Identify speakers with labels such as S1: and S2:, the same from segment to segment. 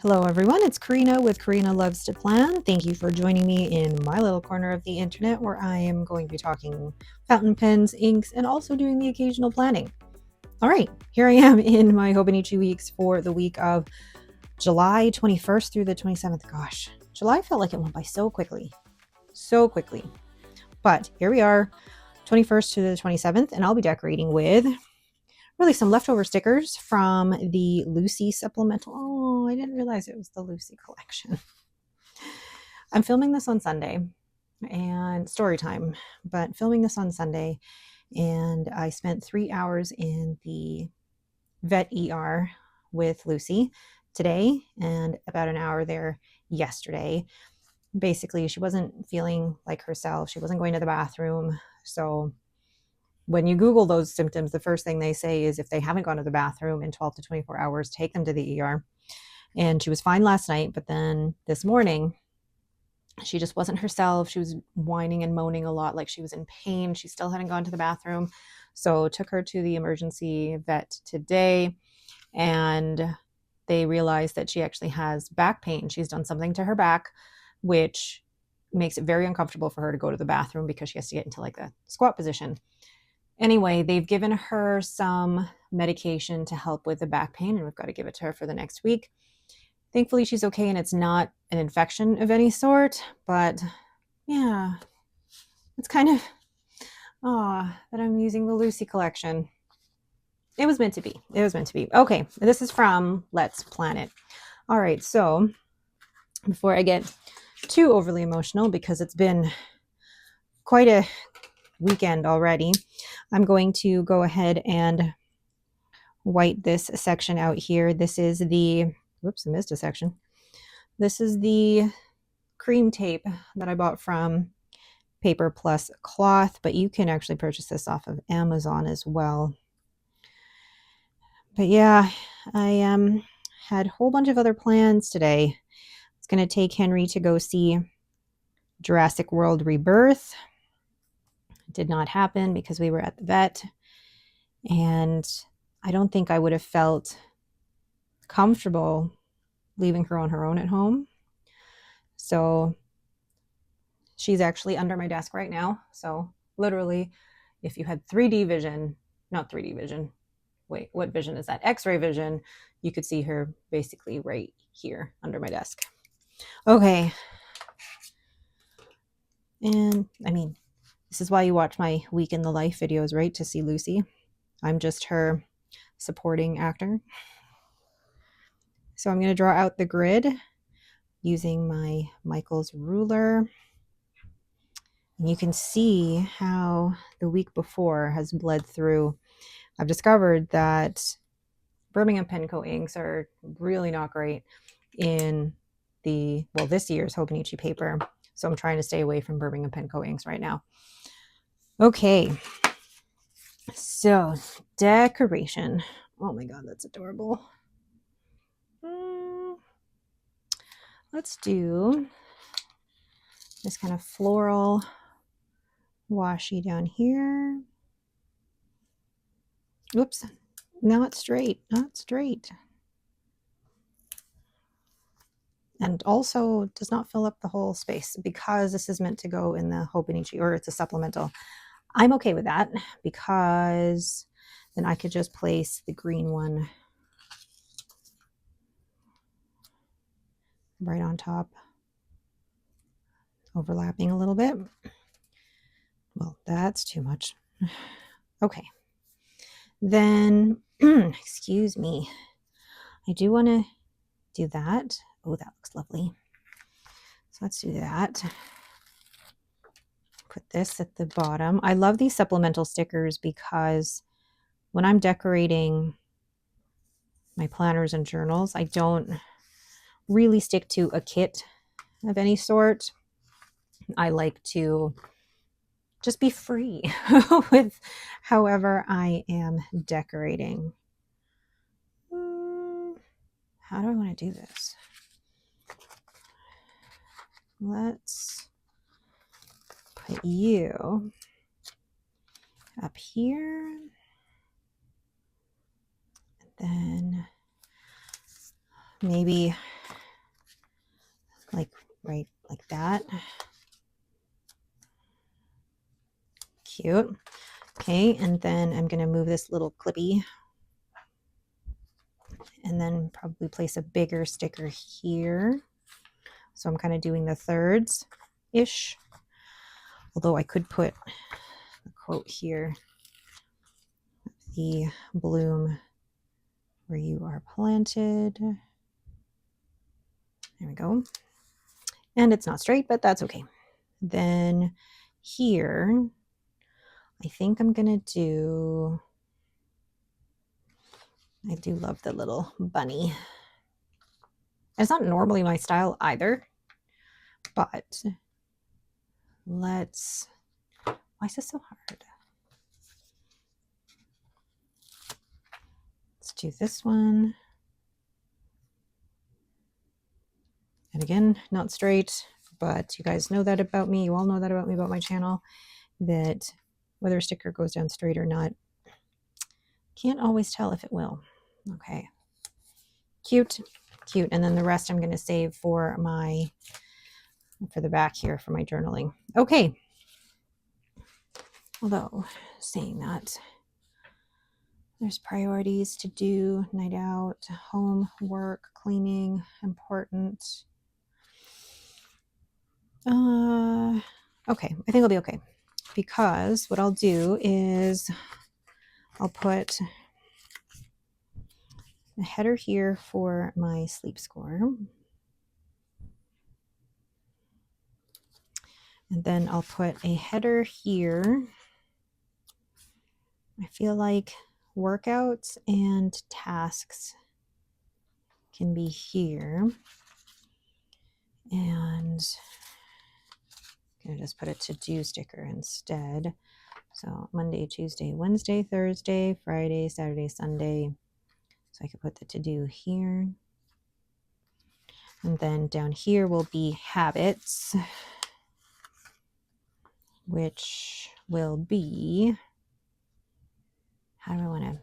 S1: Hello everyone, it's Karina with Karina Loves to Plan. Thank you for joining me in my little corner of the internet where I am going to be talking fountain pens, inks, and also doing the occasional planning. All right, here I am in my Hobonichi weeks for the week of July 21st through the 27th. Gosh, July felt like it went by so quickly. But here we are, 21st to the 27th, and I'll be decorating with really some leftover stickers from the Lucy supplemental. Oh, I didn't realize it was the Lucy collection. I'm filming this on Sunday and story time, but filming this on Sunday, and I spent 3 hours in the vet ER with Lucy today and about an hour there yesterday. Basically, she wasn't feeling like herself. She wasn't going to the bathroom. So when you Google those symptoms, the first thing they say is if they haven't gone to the bathroom in 12 to 24 hours, take them to the ER. And she was fine last night, but then this morning, she just wasn't herself. She was whining and moaning a lot, like she was in pain. She still hadn't gone to the bathroom. So took her to the emergency vet today, and they realized that she actually has back pain. She's done something to her back, which makes it very uncomfortable for her to go to the bathroom because she has to get into like the squat position. Anyway, they've given her some medication to help with the back pain, and we've got to give it to her for the next week. Thankfully, she's okay, and it's not an infection of any sort, but yeah, it's kind of that I'm using the Lucy collection. It was meant to be. It was meant to be. Okay, this is from Let's Plan It. All right, so before I get too overly emotional, because it's been quite a weekend already, I'm going to go ahead and white this section out here. This is the, whoops, I missed a section. This is the cream tape that I bought from Paper Plus Cloth, but you can actually purchase this off of Amazon as well. But yeah, I had a whole bunch of other plans today. I was going to take Henry to go see Jurassic World Rebirth. It did not happen because we were at the vet, and I don't think I would have felt comfortable leaving her on her own at home. So she's actually under my desk right now. So literally, if you had 3D vision, not 3D vision, wait, what vision is that? X-ray vision, you could see her basically right here under my desk. Okay. And I mean, this is why you watch my Week in the Life videos, right? To see Lucy. I'm just her supporting actor. So I'm going to draw out the grid using my Michael's ruler. And you can see how the week before has bled through. I've discovered that Birmingham Penco inks are really not great in this year's Hobonichi paper. So I'm trying to stay away from Birmingham Penco inks right now. Okay. So decoration. Oh my God, that's adorable. Let's do this kind of floral washi down here. Oops, not straight. And also does not fill up the whole space because this is meant to go in the Hobonichi, or it's a supplemental. I'm okay with that because then I could just place the green one right on top, overlapping a little bit. Well, that's too much. Okay. Then, excuse me, I do want to do that. Oh, that looks lovely. So let's do that. Put this at the bottom. I love these supplemental stickers because when I'm decorating my planners and journals, I don't really stick to a kit of any sort. I like to just be free with however I am decorating. How do I want to do this? Let's put you up here. And then maybe like right like that. Cute. Okay, and then I'm going to move this little clippy and then probably place a bigger sticker here. So I'm kind of doing the thirds-ish. Although I could put a quote here. The bloom where you are planted. There we go. And it's not straight, but that's okay. Then here, I think I'm going to do, I do love the little bunny. It's not normally my style either, but let's, why is this so hard? Let's do this one. And again, not straight, but you guys know that about me. You all know that about me, about my channel, that whether a sticker goes down straight or not, can't always tell if it will. Okay. Cute, cute. And then the rest I'm going to save for the back here for my journaling. Okay. Although saying that, there's priorities to do, night out, home, work, cleaning, important. Okay, I think I'll be okay. Because what I'll do is I'll put a header here for my sleep score. And then I'll put a header here. I feel like workouts and tasks can be here. And I'm going to just put a to-do sticker instead. So Monday, Tuesday, Wednesday, Thursday, Friday, Saturday, Sunday. So I could put the to-do here. And then down here will be habits, which will be, how do I want to,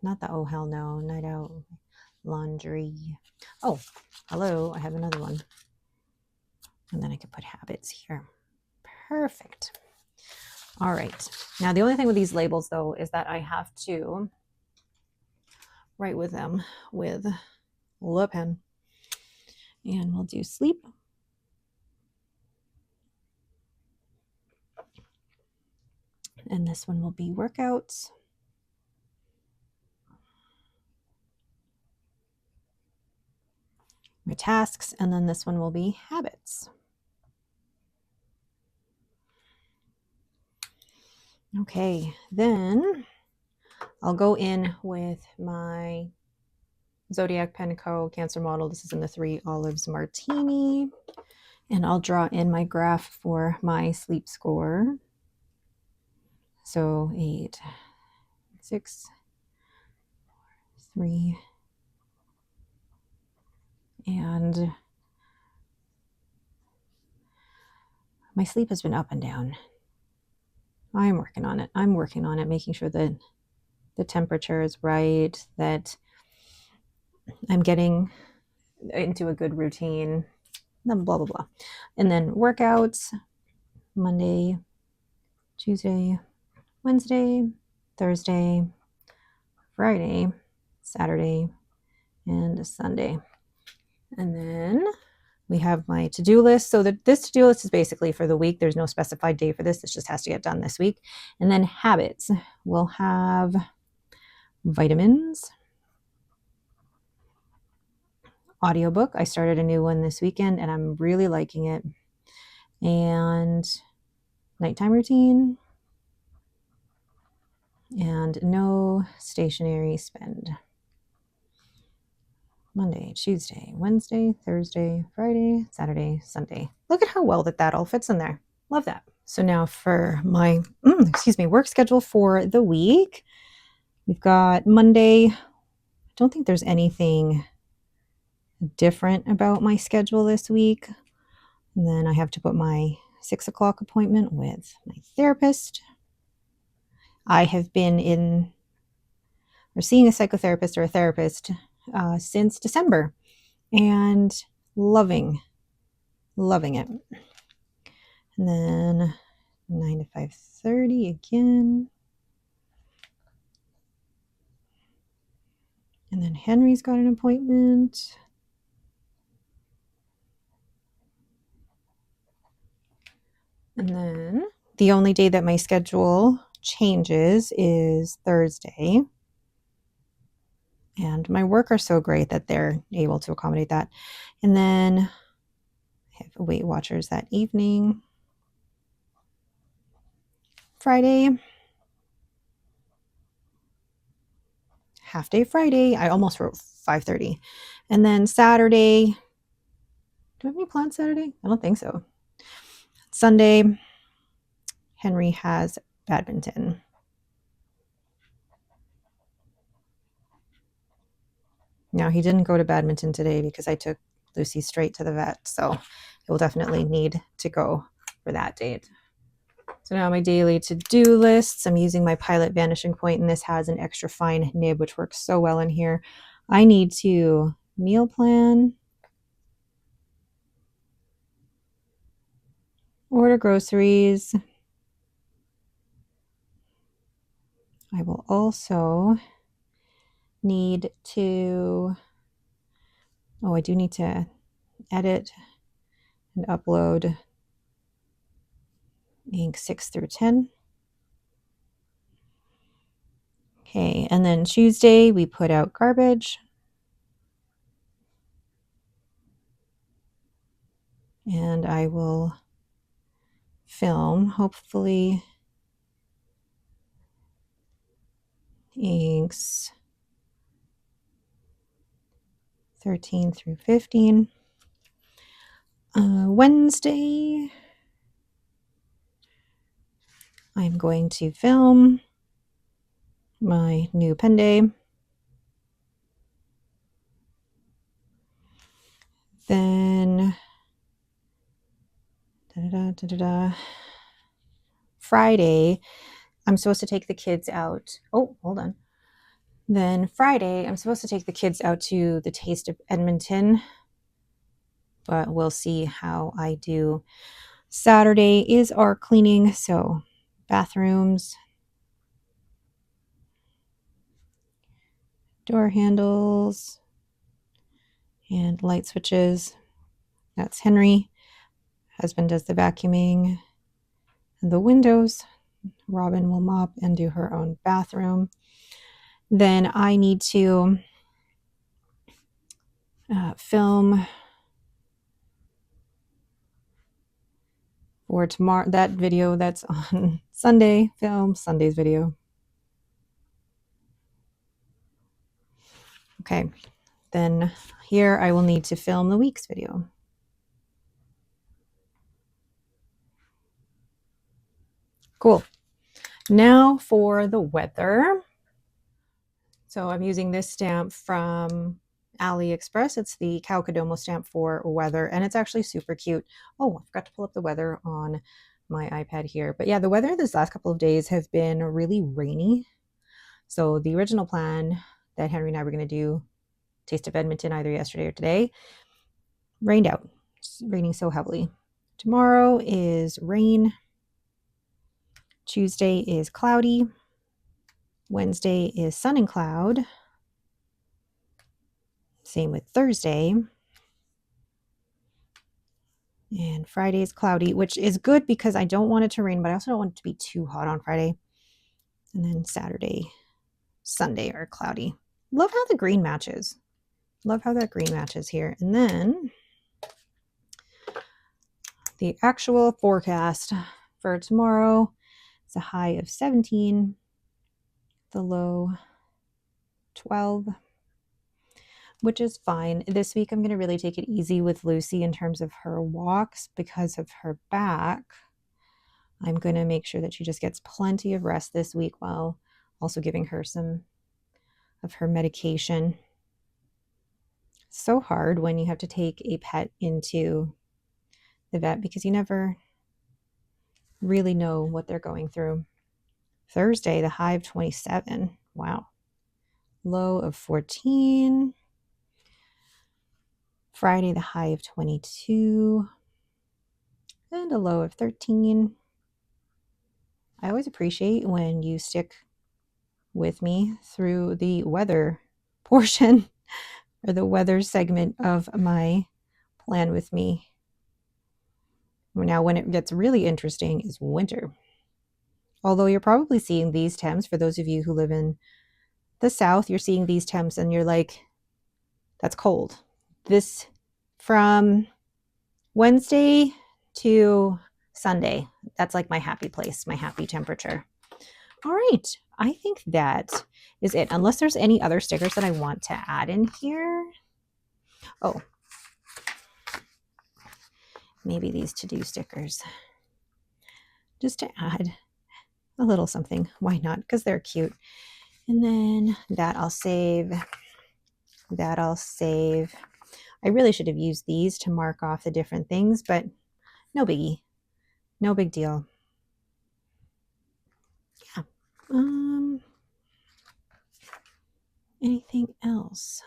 S1: not the oh hell no, night out, laundry. Oh, hello, I have another one. And then I could put habits here. Perfect. All right. Now, the only thing with these labels, though, is that I have to write with them with a pen. And we'll do sleep. And this one will be workouts. My tasks. And then this one will be habits. Okay, then I'll go in with my Zodiac Penco Cancer model. This is in the 3 Olives Martini. And I'll draw in my graph for my sleep score. So 8, 6, 3, and my sleep has been up and down. I'm working on it. I'm working on it, making sure that the temperature is right, that I'm getting into a good routine, blah, blah, blah, blah. And then workouts, Monday, Tuesday, Wednesday, Thursday, Friday, Saturday, and Sunday. And then we have my to-do list. So this to-do list is basically for the week. There's no specified day for this. This just has to get done this week. And then habits. We'll have vitamins, audiobook. I started a new one this weekend and I'm really liking it. And nighttime routine. And no stationery spend. Monday, Tuesday, Wednesday, Thursday, Friday, Saturday, Sunday. Look at how well that all fits in there. Love that. So now for my, work schedule for the week. We've got Monday. I don't think there's anything different about my schedule this week. And then I have to put my 6 o'clock appointment with my therapist. I have been seeing a psychotherapist or a therapist since December and loving Loving it. And then 9 to 5:30 again. And then Henry's got an appointment. And then the only day that my schedule changes is Thursday. And my work are so great that they're able to accommodate that. And then I have Weight Watchers that evening. Friday. Half day Friday. I almost wrote 5:30. And then Saturday. Do I have any plans Saturday? I don't think so. Sunday, Henry has badminton. Now, he didn't go to badminton today because I took Lucy straight to the vet, so he'll definitely need to go for that date. So now my daily to-do lists. I'm using my Pilot Vanishing Point, and this has an extra fine nib, which works so well in here. I need to meal plan, order groceries. I will also need to, I do need to edit and upload ink 6 through 10. Okay, and then Tuesday we put out garbage. And I will film, hopefully, inks 13 through 15. Wednesday, I'm going to film my new pen day. Then Friday, I'm supposed to take the kids out. Oh, hold on. Then Friday, I'm supposed to take the kids out to the Taste of Edmonton, but we'll see how I do. Saturday is our cleaning, so bathrooms, door handles, and light switches. That's Henry. Husband does the vacuuming and the windows. Robin will mop and do her own bathroom. Then I need to film for tomorrow. That video that's on Sunday, film Sunday's video. Okay, then here I will need to film the week's video. Cool. Now for the weather. So I'm using this stamp from AliExpress. It's the Caucadomo stamp for weather, and it's actually super cute. Oh, I forgot to pull up the weather on my iPad here. But yeah, the weather this last couple of days have been really rainy. So the original plan that Henry and I were going to do, Taste of Edmonton, either yesterday or today, rained out. It's raining so heavily. Tomorrow is rain. Tuesday is cloudy. Wednesday is sun and cloud. Same with Thursday. And Friday is cloudy, which is good because I don't want it to rain, but I also don't want it to be too hot on Friday. And then Saturday, Sunday are cloudy. Love how the green matches. Love how that green matches here. And then the actual forecast for tomorrow is a high of 17, the low 12, which is fine. This week, I'm going to really take it easy with Lucy in terms of her walks because of her back. I'm going to make sure that she just gets plenty of rest this week while also giving her some of her medication. It's so hard when you have to take a pet into the vet because you never really know what they're going through. Thursday, the high of 27. Wow. Low of 14. Friday, the high of 22. and a low of 13. I always appreciate when you stick with me through the weather portion or the weather segment of my plan with me. Now, when it gets really interesting is winter. Although you're probably seeing these temps, for those of you who live in the South, you're seeing these temps and you're like, that's cold. This from Wednesday to Sunday, that's like my happy place, my happy temperature. All right, I think that is it, unless there's any other stickers that I want to add in here. Oh, maybe these to-do stickers, just to add a little something. Why not? Because they're cute. And then that I'll save. That I'll save. I really should have used these to mark off the different things, but no biggie. No big deal. Yeah. Anything else?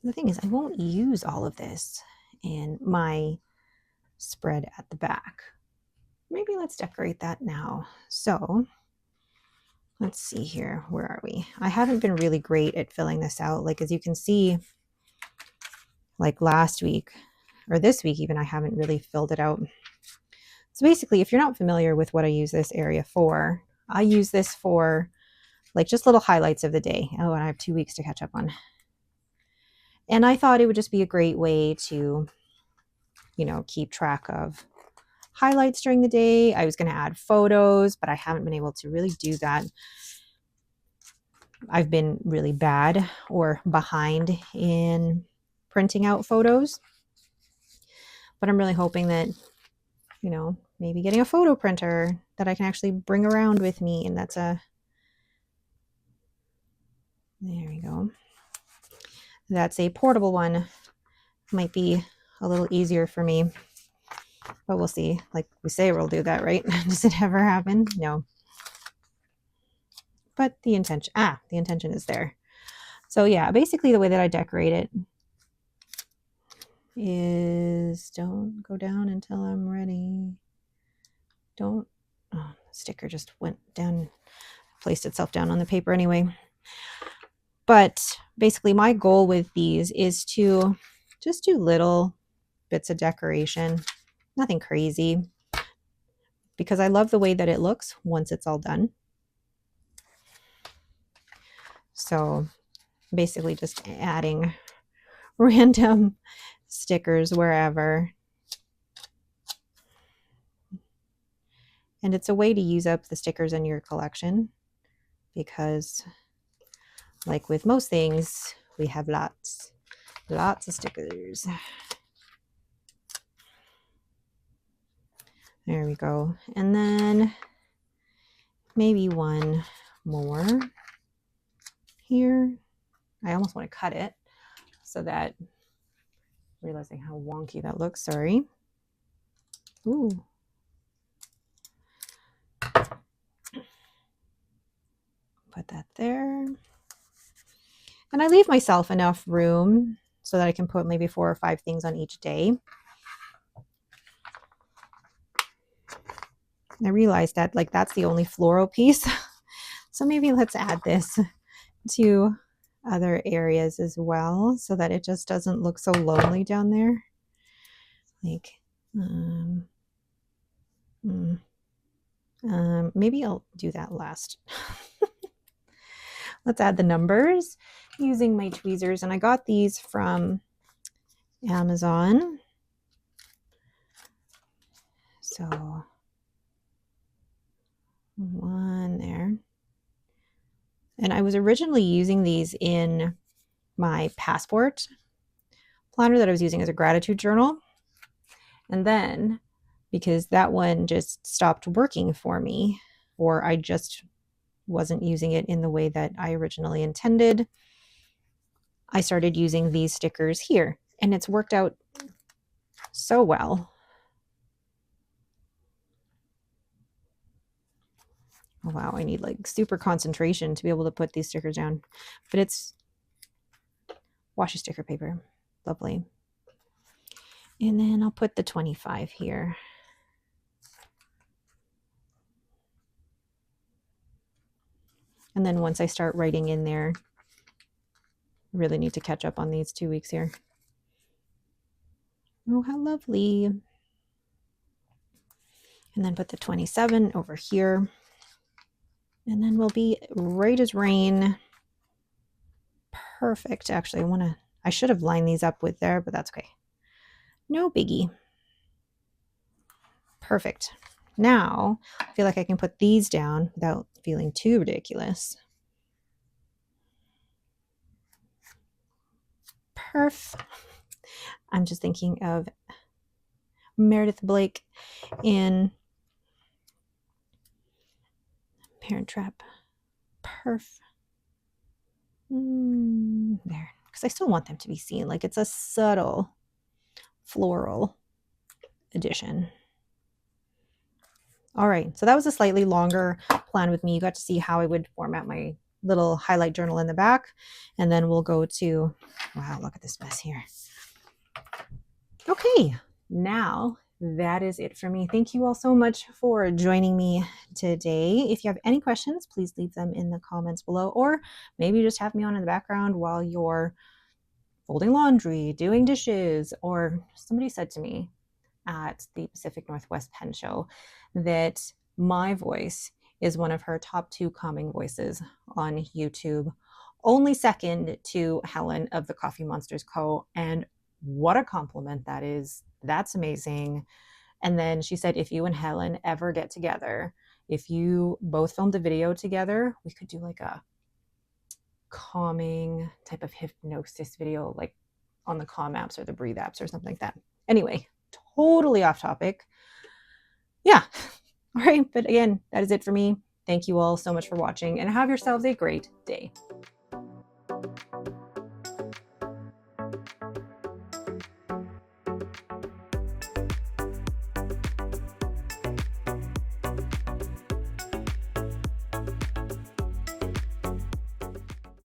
S1: The thing is, I won't use all of this in my spread at the back. Maybe let's decorate that now. So let's see here. Where are we? I haven't been really great at filling this out. Like, as you can see, like last week or this week even, I haven't really filled it out. So basically, if you're not familiar with what I use this area for, I use this for like just little highlights of the day. Oh, and I have 2 weeks to catch up on. And I thought it would just be a great way to, you know, keep track of highlights during the day. I was going to add photos, but I haven't been able to really do that. I've been really bad or behind in printing out photos. But I'm really hoping that, you know, maybe getting a photo printer that I can actually bring around with me. And that's there we go. That's a portable one. Might be a little easier for me, but we'll see. Like we say, we'll do that, right? Does it ever happen? No. But the intention is there. So yeah, basically the way that I decorate it is don't go down until I'm ready. Don't, oh, the sticker just went down, placed itself down on the paper anyway. But basically my goal with these is to just do little bits of decoration, nothing crazy, because I love the way that it looks once it's all done. So basically just adding random stickers wherever. And it's a way to use up the stickers in your collection because, like with most things, we have lots of stickers. There we go. And then maybe one more here. I almost want to cut it so that, realizing how wonky that looks, sorry. Ooh. Put that there. And I leave myself enough room so that I can put maybe 4 or 5 things on each day. I realized that like that's the only floral piece. So maybe let's add this to other areas as well so that it just doesn't look so lonely down there. Like, maybe I'll do that last. Let's add the numbers using my tweezers. And I got these from Amazon. So 1 there. And I was originally using these in my passport planner that I was using as a gratitude journal. And then because that one just stopped working for me, or I just wasn't using it in the way that I originally intended, I started using these stickers here, and it's worked out so well. Oh, wow, I need like super concentration to be able to put these stickers down, but it's washi sticker paper. Lovely. And then I'll put the 25 here. And then once I start writing in there, I really need to catch up on these 2 weeks here. Oh, how lovely. And then put the 27 over here. And then we'll be right as rain. Perfect. Actually, I should have lined these up with there, but that's okay. No biggie. Perfect. Now, I feel like I can put these down without feeling too ridiculous. Perfect. I'm just thinking of Meredith Blake in Parent Trap. Perf. There. Because I still want them to be seen. Like it's a subtle floral addition. All right. So that was a slightly longer plan with me. You got to see how I would format my little highlight journal in the back. And then we'll go to, wow, look at this mess here. Okay. Now that is it for me. Thank you all so much for joining me today. If you have any questions, please leave them in the comments below, or maybe just have me on in the background while you're folding laundry, doing dishes, or somebody said to me at the Pacific Northwest Pen Show that my voice is one of her top 2 calming voices on YouTube, only second to Helen of the Coffee Monsters Co. And what a compliment that is. That's amazing. And then she said, if you and Helen ever get together, if you both filmed a video together, we could do like a calming type of hypnosis video, like on the Calm apps or the Breathe apps or something like that. Anyway, totally off topic. Yeah. All right. But again, that is it for me. Thank you all so much for watching and have yourselves a great day.